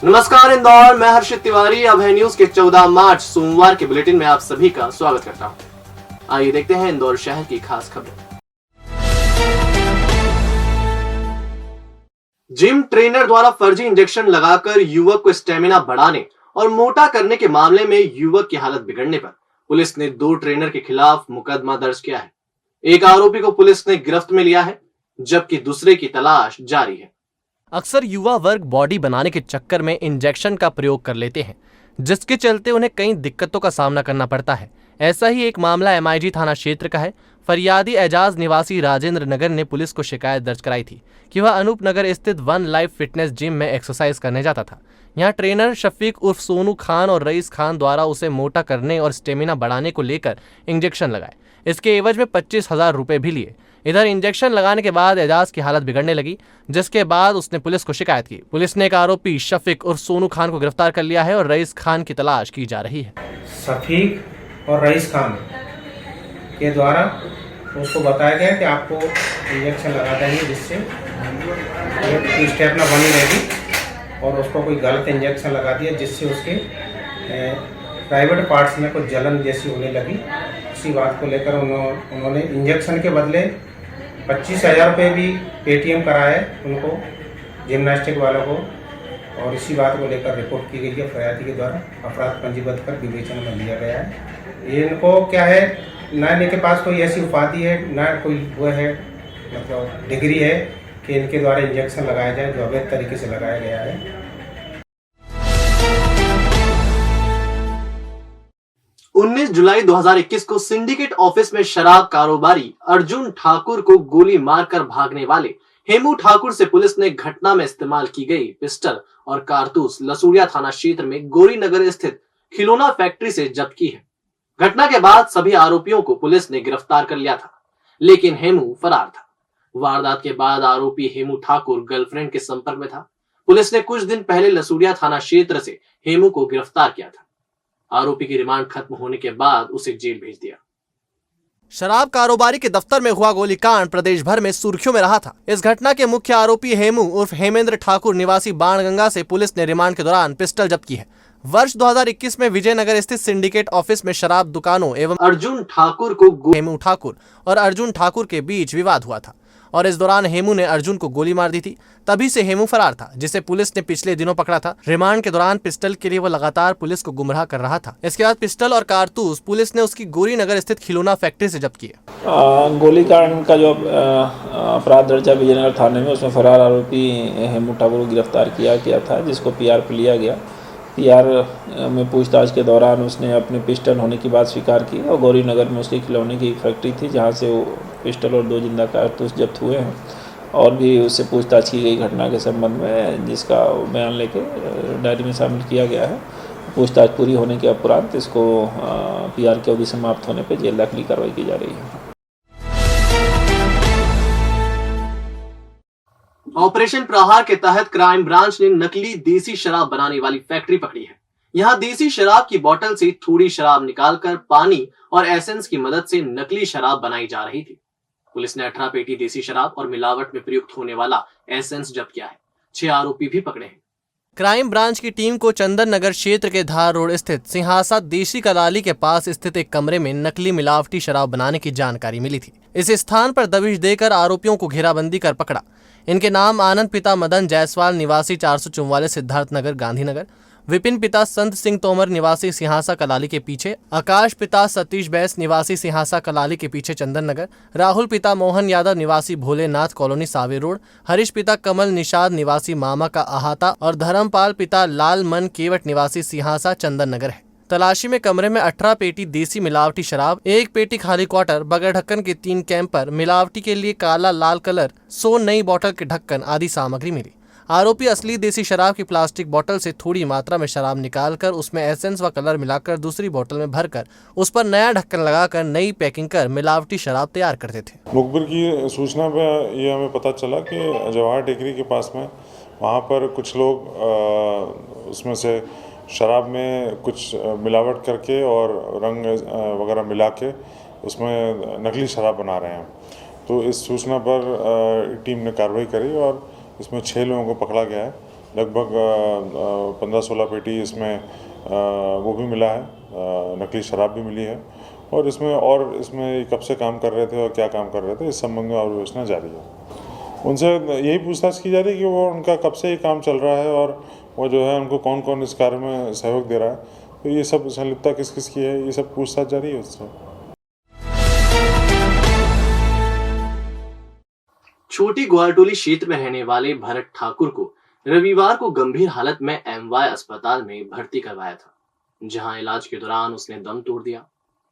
नमस्कार इंदौर, मैं हर्षित तिवारी। अब है न्यूज के 14 मार्च सोमवार के बुलेटिन में आप सभी का स्वागत करता हूं। आइए देखते हैं इंदौर शहर की खास खबरें। जिम ट्रेनर द्वारा फर्जी इंजेक्शन लगाकर युवक को स्टेमिना बढ़ाने और मोटा करने के मामले में युवक की हालत बिगड़ने पर पुलिस ने 2 ट्रेनर के खिलाफ मुकदमा दर्ज किया है। एक आरोपी को पुलिस ने गिरफ्त में लिया है, जबकि दूसरे की तलाश जारी है। अक्सर युवा वर्ग बॉडी बनाने के चक्कर में इंजेक्शन का प्रयोग कर लेते हैं, जिसके चलते उन्हें कई दिक्कतों का सामना करना पड़ता है। ऐसा ही एक मामला एमआईजी थाना क्षेत्र का है। फरियादी एजाज निवासी राजेंद्र नगर ने पुलिस को शिकायत दर्ज कराई थी कि वह अनूप नगर स्थित वन लाइफ फिटनेस जिम में एक्सरसाइज करने जाता था। यहाँ ट्रेनर शफीक उर्फ सोनू खान और रईस खान द्वारा उसे मोटा करने और स्टेमिना बढ़ाने को लेकर इंजेक्शन लगाए। इसके एवज में 25,000 रुपए भी लिए। इधर इंजेक्शन लगाने के बाद एजाज की हालत बिगड़ने लगी, जिसके बाद उसने पुलिस को शिकायत की। पुलिस ने एक आरोपी शफीक उर्फ सोनू खान को गिरफ्तार कर लिया है और रईस खान की तलाश की जा रही है। शफीक और रईस खान के द्वारा उसको बताया गया कि आपको इंजेक्शन लगा देंगे जिससे स्टेमिना बनी रहेगी, और उसको कोई गलत इंजेक्शन लगा दिया जिससे उसके प्राइवेट पार्ट्स में कुछ जलन जैसी होने लगी। इसी बात को लेकर उन्होंने इंजेक्शन के बदले 25,000 रुपये भी पेटीएम कराए उनको, जिम्नास्टिक वालों को, और इसी बात को लेकर रिपोर्ट की गई है। फरियादी के द्वारा अपराध पंजीबद्ध कर विवेचना में लिया गया है। इनको क्या है, ना इनके पास कोई ऐसी उपाधि है, ना कोई वो है मतलब डिग्री है कि इनके द्वारा इंजेक्शन लगाया जाए जो अवैध तरीके से लगाया गया है। 19 जुलाई 2021 को सिंडिकेट ऑफिस में शराब कारोबारी अर्जुन ठाकुर को गोली मारकर भागने वाले हेमू ठाकुर से पुलिस ने घटना में इस्तेमाल की गई पिस्टल और कारतूस लसूड़िया थाना क्षेत्र में गौरी नगर स्थित खिलौना फैक्ट्री से जब्त की है। घटना के बाद सभी आरोपियों को पुलिस ने गिरफ्तार कर लिया था, लेकिन हेमू फरार था। वारदात के बाद आरोपी हेमू ठाकुर गर्लफ्रेंड के संपर्क में था। पुलिस ने कुछ दिन पहले लसूड़िया थाना क्षेत्र से हेमू को गिरफ्तार किया था। आरोपी की रिमांड खत्म होने के बाद उसे जेल भेज दिया। शराब कारोबारी के दफ्तर में हुआ गोलीकांड प्रदेश भर में सुर्खियों में रहा था। इस घटना के मुख्य आरोपी हेमू उर्फ हेमेंद्र ठाकुर निवासी बाणगंगा से पुलिस ने रिमांड के दौरान पिस्टल जब्त की है। वर्ष 2021 में विजयनगर स्थित सिंडिकेट ऑफिस में शराब दुकानों एवं अर्जुन ठाकुर को हेमू ठाकुर और अर्जुन ठाकुर के बीच विवाद हुआ था और इस दौरान हेमू ने अर्जुन को गोली मार दी थी। तभी से हेमू फरार था, जिसे पुलिस ने पिछले दिनों पकड़ा था। रिमांड के दौरान पिस्टल के लिए वो लगातार पुलिस को गुमराह कर रहा था। इसके बाद पिस्टल और कारतूस पुलिस ने उसकी गौरी नगर स्थित खिलौना फैक्ट्री से जब्त किए। गोलीकांड का जो अपराध दर्जा विजयनगर थाने में, उसमें फरार आरोपी हेमू ठाकुर को गिरफ्तार किया गया था, जिसको पीआर पे लिया गया। पीआर में पूछताछ के दौरान उसने अपने पिस्टल होने की बात स्वीकार की और गौरी नगर में उसके खिलौने की फैक्ट्री थी, जहां से वो पिस्टल और 2 जिंदा कारतूस जब्त हुए हैं। और भी उससे पूछताछ की गई घटना के संबंध में, जिसका बयान लेके डायरी में शामिल किया गया है। पूछताछ पूरी होने के उपरांत इसको पीआर की अवधि समाप्त होने पर जेल दाखिल कार्रवाई की जा रही है। ऑपरेशन प्रहार के तहत क्राइम ब्रांच ने नकली देसी शराब बनाने वाली फैक्ट्री पकड़ी है। यहाँ देसी शराब की बोतल से थोड़ी शराब निकालकर पानी और एसेंस की मदद से नकली शराब बनाई जा रही थी। पुलिस ने 18 पेटी देसी शराब और मिलावट में प्रयुक्त होने वाला एसेंस जब्त किया है। 6 आरोपी भी पकड़े हैं। क्राइम ब्रांच की टीम को चंदन नगर क्षेत्र के धार रोड स्थित सिंहासा देशी कलाली के पास स्थित एक कमरे में नकली मिलावटी शराब बनाने की जानकारी मिली थी। इस स्थान पर दबिश देकर आरोपियों को घेराबंदी कर पकड़ा। इनके नाम आनंद पिता मदन जायसवाल निवासी 444 सिद्धार्थ नगर गांधीनगर, विपिन पिता संत सिंह तोमर निवासी सिंहासा कलाली के पीछे, आकाश पिता सतीश बैस निवासी सिंहासा कलाली के पीछे चंदन नगर, राहुल पिता मोहन यादव निवासी भोलेनाथ कॉलोनी सावे रोड, हरीश पिता कमल निषाद निवासी मामा का अहाता और धर्मपाल पिता लाल मन केवट निवासी सिंहासा चंदन नगर है। तलाशी में कमरे में 18 पेटी देसी मिलावटी शराब, 1 पेटी खाली क्वार्टर, बगैर ढक्कन के 3 कैंपर, मिलावटी के लिए काला लाल कलर, 100 नई बोतल के ढक्कन आदि सामग्री मिली। आरोपी असली देसी शराब की प्लास्टिक बोतल से थोड़ी मात्रा में शराब निकालकर उसमें एसेंस व कलर मिलाकर दूसरी बोतल में भरकर उस पर नया ढक्कन लगाकर नई पैकिंग कर मिलावटी शराब तैयार करते थे। मुखबिर की सूचना पर ये हमें पता चला कि जवाहर टेकरी के पास में वहाँ पर कुछ लोग उसमें से शराब में कुछ मिलावट करके और रंग वगैरह मिला के उसमें नकली शराब बना रहे हैं। तो इस सूचना पर टीम ने कार्रवाई करी और इसमें 6 लोगों को पकड़ा गया है लगभग 15-16 पेटी इसमें वो भी मिला है, नकली शराब भी मिली है। और इसमें कब से काम कर रहे थे और क्या काम कर रहे थे, इस संबंध में और विवेचना जारी है। उनसे यही पूछताछ की जा रही है कि वो उनका कब से ये काम चल रहा है और वो जो है उनको कौन कौन इस कार्य में सहयोग दे रहा है, तो ये सब संलिप्तता किस किस की है, ये सब पूछताछ जारी है उससे। छोटी ग्वालटोली क्षेत्र में रहने वाले भरत ठाकुर को रविवार को गंभीर हालत में एमवाय अस्पताल में भर्ती करवाया था, जहां इलाज के दौरान उसने दम तोड़ दिया।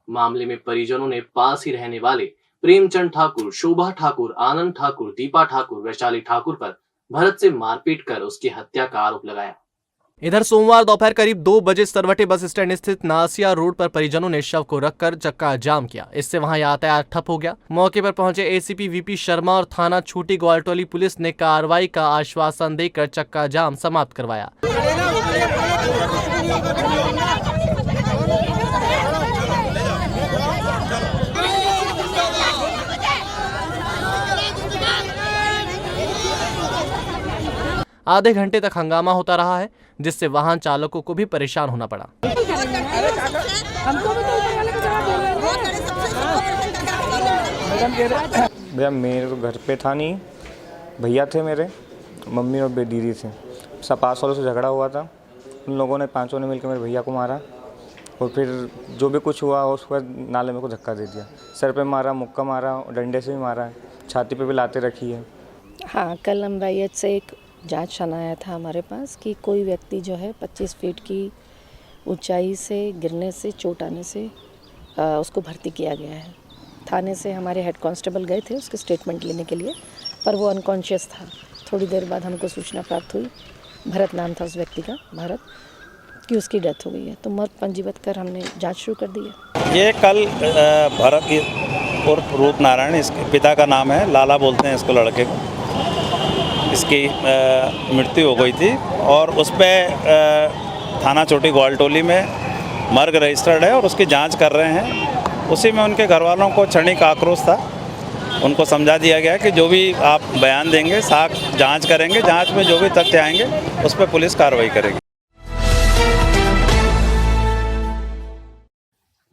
मामले में परिजनों ने पास ही रहने वाले प्रेमचंद ठाकुर, शोभा ठाकुर, आनंद ठाकुर, दीपा ठाकुर, वैशाली ठाकुर पर भरत से मारपीट कर उसकी हत्या का आरोप लगाया। इधर सोमवार दोपहर करीब 2 बजे सरवटे बस स्टैंड स्थित नासिया रोड पर परिजनों ने शव को रखकर चक्का जाम किया। इससे वहां यातायात ठप हो गया। मौके पर पहुंचे एसीपी वीपी शर्मा और थाना छोटी ग्वालटोली पुलिस ने कार्रवाई का आश्वासन देकर चक्का जाम समाप्त करवाया। आधे घंटे तक हंगामा होता रहा है, जिससे वाहन चालकों को भी परेशान होना पड़ा। भैया मेरे तो घर पे था नहीं, भैया थे मेरे, मम्मी और दीदी थे। सब पास वालों से झगड़ा हुआ था, उन लोगों ने पांचों ने मिलकर मेरे भैया को मारा और फिर जो भी कुछ हुआ उसके बाद नाले में को धक्का दे दिया। सर पे मारा, मुक्का मारा, डंडे से भी मारा है, छाती पे भी लाते रखी है। हाँ, कल अमराइयत से एक जांच आया था हमारे पास कि कोई व्यक्ति जो है 25 फीट की ऊंचाई से गिरने से, चोट आने से उसको भर्ती किया गया है। थाने से हमारे हेड कांस्टेबल गए थे उसके स्टेटमेंट लेने के लिए, पर वो अनकॉन्शियस था। थोड़ी देर बाद हमको सूचना प्राप्त हुई, भरत नाम था उस व्यक्ति का, भरत, कि उसकी डेथ हो गई है। तो मौत पंजीबद्ध कर हमने जांच शुरू कर दी है। ये कल भरत उर्फ रूप नारायण, इसके पिता का नाम है, लाला बोलते हैं इसको, लड़के को, इसकी मृत्यु हो गई थी और उस पर थाना छोटी ग्वालटोली में मर्ग रजिस्टर्ड है और उसकी जांच कर रहे हैं। उसी में उनके घर वालों को क्षणिक आक्रोश था, उनको समझा दिया गया कि जो भी आप बयान देंगे, साक्ष्य जांच करेंगे, जांच में जो भी तथ्य आएंगे उस पर पुलिस कार्रवाई करेगी।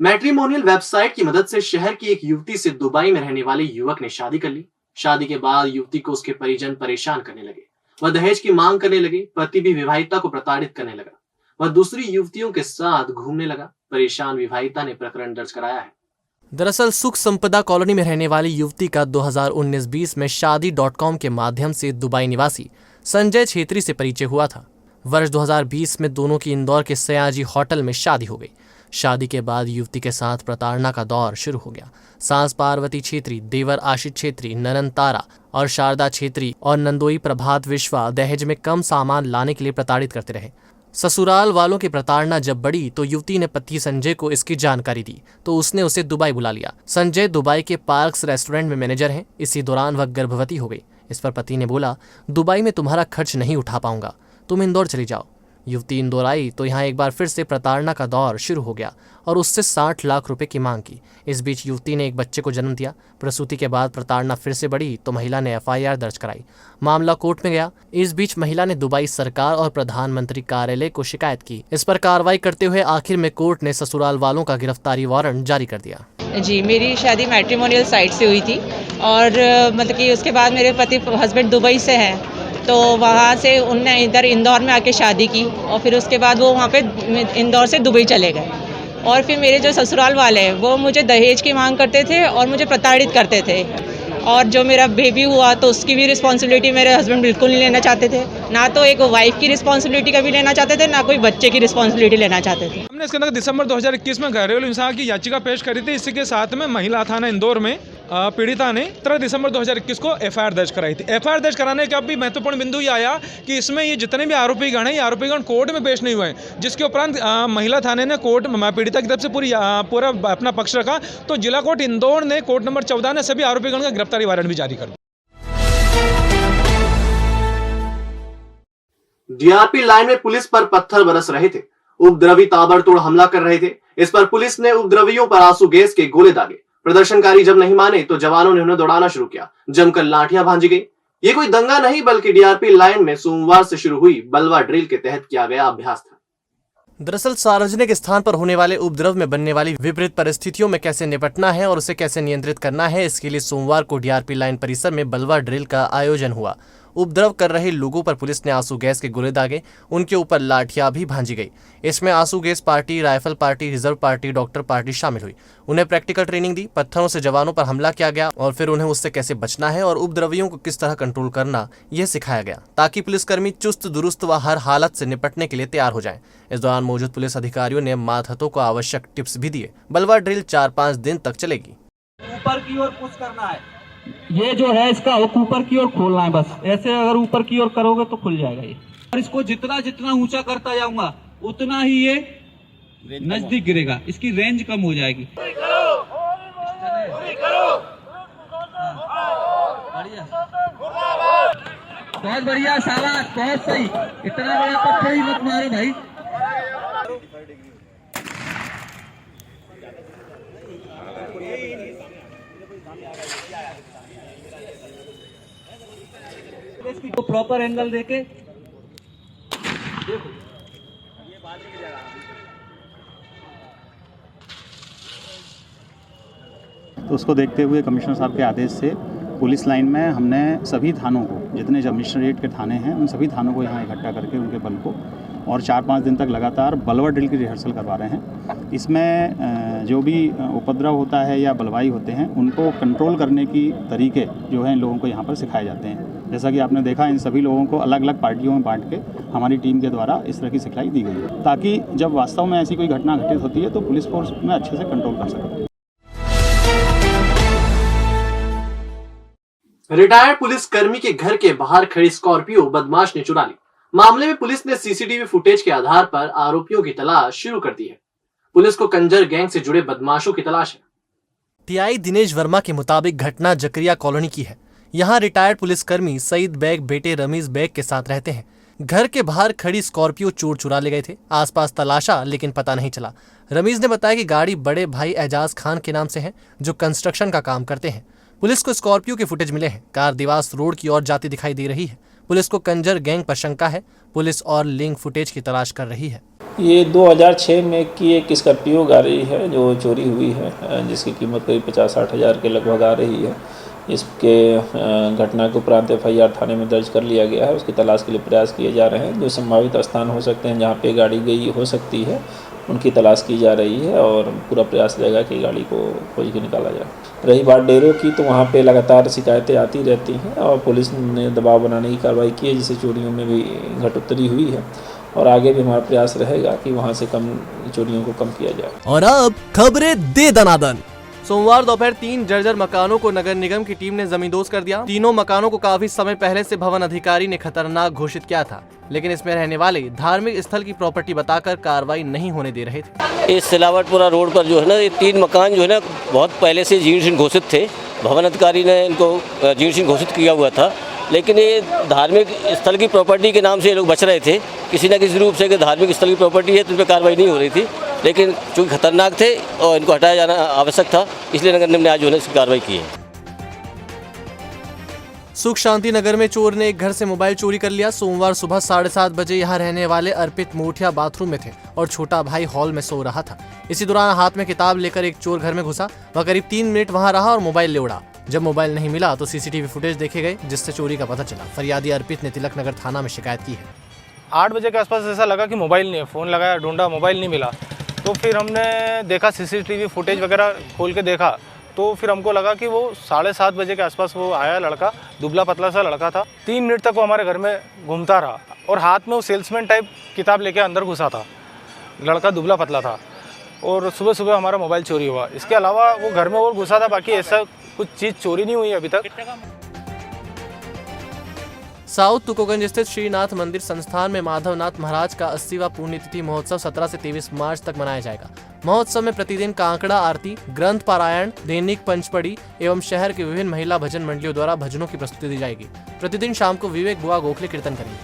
मैट्रिमोनियल वेबसाइट की मदद से शहर की एक युवती से दुबई में रहने वाले युवक ने शादी कर ली। शादी के बाद युवती को उसके परिजन परेशान करने लगे। वह दहेज की मांग करने लगे। पति भी विवाहिता को प्रताड़ित करने लगा। वह दूसरी युवतियों के साथ घूमने लगा। परेशान विवाहिता ने प्रकरण दर्ज कराया है। दरअसल सुख संपदा कॉलोनी में रहने वाली युवती का 2019-20 में शादी.com के माध्यम से दुबई निवासी संजय छेत्री से परिचय हुआ था। वर्ष 2020 में दोनों की इंदौर के सयाजी होटल में शादी हो गई। शादी के बाद युवती के साथ प्रताड़ना का दौर शुरू हो गया। सास पार्वती छेत्री, देवर आशित छेत्री, ननन तारा और शारदा छेत्री और नंदोई प्रभात विश्वा दहेज में कम सामान लाने के लिए प्रताड़ित करते रहे। ससुराल वालों की प्रताड़ना जब बढ़ी तो युवती ने पति संजय को इसकी जानकारी दी तो उसने उसे दुबई बुला लिया। संजय दुबई के पार्क्स रेस्टोरेंट में मैनेजर हैं। इसी दौरान वह गर्भवती हो गई। इस पर पति ने बोला, दुबई में तुम्हारा खर्च नहीं उठा पाऊंगा, तुम इंदौर चली जाओ। युवती इंदौर आई तो यहाँ एक बार फिर से प्रताड़ना का दौर शुरू हो गया और उससे 60 लाख रुपए की मांग की। इस बीच युवती ने एक बच्चे को जन्म दिया। प्रसूति के बाद प्रताड़ना फिर से बढ़ी तो महिला ने FIR दर्ज कराई। मामला कोर्ट में गया। इस बीच महिला ने दुबई सरकार और प्रधानमंत्री कार्यालय को शिकायत की। इस पर कार्रवाई करते हुए आखिर में कोर्ट ने ससुराल वालों का गिरफ्तारी वारंट जारी कर दिया। जी, मेरी शादी मैट्रिमोनियल साइट से हुई थी और मतलब कि उसके बाद मेरे पति हस्बैंड दुबई से हैं, तो वहाँ से उनने इधर इंदौर में आके शादी की और फिर उसके बाद वो वहाँ पे इंदौर से दुबई चले गए। और फिर मेरे जो ससुराल वाले हैं वो मुझे दहेज की मांग करते थे और मुझे प्रताड़ित करते थे। और जो मेरा बेबी हुआ तो उसकी भी रिस्पॉन्सिबिलिटी मेरे हस्बैंड बिल्कुल नहीं लेना चाहते थे। ना तो एक वाइफ की रिस्पॉन्सिबिलिटी कभी लेना चाहते थे, ना कोई बच्चे की रिस्पॉन्सिबिलिटी लेना चाहते थे। हमने इसके अंदर दिसंबर 2021 में घरेलू हिंसा की याचिका पेश करी थी। इसी के साथ में महिला थाना इंदौर में पीड़िता ने 13 दिसंबर 2021 को FIR दर्ज कराई थी। FIR दर्ज कराने का भी महत्वपूर्ण बिंदु ये आया कि इसमें ये जितने भी आरोपीगण हैं, ये आरोपीगण कोर्ट में पेश नहीं हुए, जिसके उपरांत महिला थाने ने कोर्ट पीड़िता की तरफ से पूरा अपना पक्ष रखा। तो जिला कोर्ट इंदौर ने कोर्ट नंबर 14 ने सभी आरोपीगण का गिरफ्तारी वारंट भी जारी कर दिया। DRP लाइन में पुलिस पर पत्थर बरस रहे थे। उपद्रवी ताबड़तोड़ हमला कर रहे थे। इस पर पुलिस ने उपद्रवियों पर आंसू गैस के गोले दागे। प्रदर्शनकारी जब नहीं माने तो जवानों ने उन्हें दौड़ाना शुरू किया। जमकर लाठियां भांजी गई। ये कोई दंगा नहीं बल्कि डीआरपी लाइन में सोमवार से शुरू हुई बलवा ड्रिल के तहत किया गया अभ्यास था। दरअसल सार्वजनिक स्थान पर होने वाले उपद्रव में बनने वाली विपरीत परिस्थितियों में कैसे निपटना है और उसे कैसे नियंत्रित करना है, इसके लिए सोमवार को डीआरपी लाइन परिसर में बलवा ड्रिल का आयोजन हुआ। उपद्रव कर रहे लोगों पर पुलिस ने आंसू गैस के गोले दागे, उनके ऊपर लाठियां भी भांजी गई। इसमें आंसू gas party, rifle party, reserve party, doctor party शामिल हुई। उन्हें प्रैक्टिकल ट्रेनिंग दी, पत्थरों से जवानों पर हमला किया गया और फिर उन्हें उससे कैसे बचना है और उपद्रवियों को किस तरह कंट्रोल करना, यह सिखाया गया ताकि पुलिसकर्मी चुस्त दुरुस्त व हर हालत से निपटने के लिए तैयार हो जाएं। इस दौरान मौजूद पुलिस अधिकारियों ने मातहतों को आवश्यक टिप्स भी दिए। बलवा ड्रिल 4-5 दिन तक चलेगी। ऊपर की ओर पुश करना है, ये जो है इसका हुक ऊपर की ओर खोलना है, बस ऐसे अगर ऊपर की ओर करोगे तो खुल जाएगा ये। और इसको जितना जितना ऊंचा करता जाऊंगा उतना ही ये नजदीक गिरेगा, इसकी रेंज कम हो जाएगी। बहुत बढ़िया, शाबाश, बहुत सही। इतना बड़ा पत्थर ही मत मारो भाई। इसको प्रॉपर एंगल देके देखो। तो उसको देखते हुए कमिश्नर साहब के आदेश से पुलिस लाइन में हमने सभी थानों को, जितने कमिश्नरेट के थाने हैं उन सभी थानों को यहाँ इकट्ठा करके उनके बल को और 4-5 दिन तक लगातार बलवा ड्रिल की रिहर्सल करवा रहे हैं। इसमें जो भी उपद्रव होता है या बलवाई होते हैं उनको कंट्रोल करने की तरीके जो हैं इन लोगों को यहाँ पर सिखाए जाते हैं। जैसा कि आपने देखा, इन सभी लोगों को अलग अलग पार्टियों में बांट के हमारी टीम के द्वारा इस तरह की सिखलाई दी गई है ताकि जब वास्तव में ऐसी कोई घटना घटित होती है तो पुलिस फोर्स में अच्छे से कंट्रोल कर सके। रिटायर्ड पुलिस कर्मी के घर के बाहर खड़ी स्कॉर्पियो बदमाश ने चुरा ली। मामले में पुलिस ने सीसीटीवी फुटेज के आधार पर आरोपियों की तलाश शुरू कर दी है। पुलिस को कंजर गैंग से जुड़े बदमाशों की तलाश है। टीआई दिनेश वर्मा के मुताबिक घटना जकरिया कॉलोनी की है। यहाँ रिटायर्ड पुलिसकर्मी सईद बेग बेटे रमीज बेग के साथ रहते हैं। घर के बाहर खड़ी स्कॉर्पियो चोर चुरा ले गए थे। आसपास तलाशा लेकिन पता नहीं चला। रमीज ने बताया कि गाड़ी बड़े भाई एजाज खान के नाम से है जो कंस्ट्रक्शन का काम करते हैं। पुलिस को स्कॉर्पियो के फुटेज मिले हैं। कार देवास रोड की ओर जाती दिखाई दे रही है। पुलिस को कंजर गैंग पर शंका है। पुलिस और लिंक फुटेज की तलाश कर रही है। ये 2006 में की एक स्कॉर्पियो गाड़ी है जो चोरी हुई है, जिसकी कीमत करीब 50-60 हज़ार के लगभग आ रही है। इसके घटना के उपरांत FIR थाने में दर्ज कर लिया गया है। उसकी तलाश के लिए प्रयास किए जा रहे हैं। जो संभावित स्थान हो सकते हैं जहाँ पे गाड़ी गई हो सकती है उनकी तलाश की जा रही है और पूरा प्रयास रहेगा कि गाड़ी को खोज के निकाला जाए। रही बात डेरों की, तो वहाँ पे लगातार शिकायतें आती रहती हैं और पुलिस ने दबाव बनाने की कार्रवाई की है, जिससे चोरियों में भी घटोत्तरी हुई है और आगे भी हमारा प्रयास रहेगा कि वहाँ से कम चोरियों को कम किया जाए। और अब खबरें दे दनादन। सोमवार दोपहर 3 जर्जर मकानों को नगर निगम की टीम ने जमींदोज कर दिया। तीनों मकानों को काफी समय पहले से भवन अधिकारी ने खतरनाक घोषित किया था, लेकिन इसमें रहने वाले धार्मिक स्थल की प्रॉपर्टी बताकर कार्रवाई नहीं होने दे रहे थे। इस सिलावटपुरा रोड पर जो है ना, ये 3 मकान जो है ना बहुत पहले से जीर्ण घोषित थे। भवन अधिकारी ने इनको जीर्ण घोषित किया हुआ था, लेकिन ये धार्मिक स्थल की प्रॉपर्टी के नाम से ये लोग बच रहे थे। किसी न किसी रूप से कि धार्मिक स्थल की प्रॉपर्टी है तो उन पर कार्रवाई नहीं हो रही थी, लेकिन चूँकि खतरनाक थे और इनको हटाया जाना आवश्यक था, इसलिए नगर निगम ने आज जो है इसकी कार्रवाई की है। सुख शांति नगर में चोर ने एक घर से मोबाइल चोरी कर लिया। सोमवार सुबह 7:30 बजे यहाँ रहने वाले अर्पित मोठिया बाथरूम में थे और छोटा भाई हॉल में सो रहा था। इसी दौरान हाथ में किताब लेकर एक चोर घर में घुसा। वह करीब 3 मिनट वहां रहा और मोबाइल ले उड़ा। जब मोबाइल नहीं मिला तो सीसीटीवी फुटेज देखे गए, जिससे चोरी का पता चला। फरियादी अर्पित ने तिलक नगर थाना में शिकायत की है। 8 बजे के आसपास ऐसा लगा कि मोबाइल नहीं है। फ़ोन लगाया, ढूंढा, मोबाइल नहीं मिला। तो फिर हमने देखा सीसीटीवी फुटेज वगैरह खोल के देखा, तो फिर हमको लगा कि वो 7:30 बजे के आसपास वो आया लड़का, दुबला पतला सा लड़का था। 3 मिनट तक वो हमारे घर में घूमता रहा और हाथ में वो सेल्समैन टाइप किताब लेके अंदर घुसा था। लड़का दुबला पतला था और सुबह सुबह हमारा मोबाइल चोरी हुआ। इसके अलावा वो घर में और घुसा था, बाकी ऐसा कुछ चीज़ चोरी नहीं हुई अभी तक। साउथ तुकोगंज स्थित श्रीनाथ मंदिर संस्थान में माधवनाथ महाराज का 80वां पुण्यतिथि महोत्सव 17 से 23 मार्च तक मनाया जाएगा। महोत्सव में प्रतिदिन कांकड़ा आरती, ग्रंथ पारायण, दैनिक पंचपड़ी एवं शहर के विभिन्न महिला भजन मंडलियों द्वारा भजनों की प्रस्तुति दी जाएगी। प्रतिदिन शाम को विवेक बुआ गोखले कीर्तन करेंगे।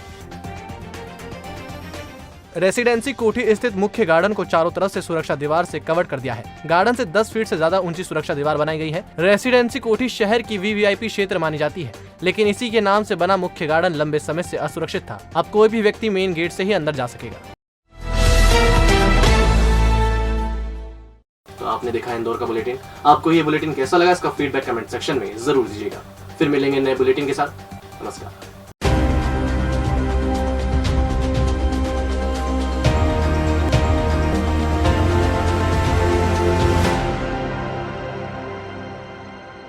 रेसिडेंसी कोठी स्थित मुख्य गार्डन को चारों तरफ से सुरक्षा दीवार से कवर कर दिया है। गार्डन से 10 फीट से ज्यादा ऊंची सुरक्षा दीवार बनाई गई है। रेसिडेंसी कोठी शहर की वीवीआईपी क्षेत्र मानी जाती है, लेकिन इसी के नाम से बना मुख्य गार्डन लंबे समय से असुरक्षित था। अब कोई भी व्यक्ति मेन गेट से ही अंदर जा सकेगा। तो आपने देखा इंदौर का बुलेटिन। आपको ये बुलेटिन कैसा लगा, इसका फीडबैक कमेंट सेक्शन में जरूर दीजिएगा। फिर मिलेंगे नए बुलेटिन के साथ। नमस्कार।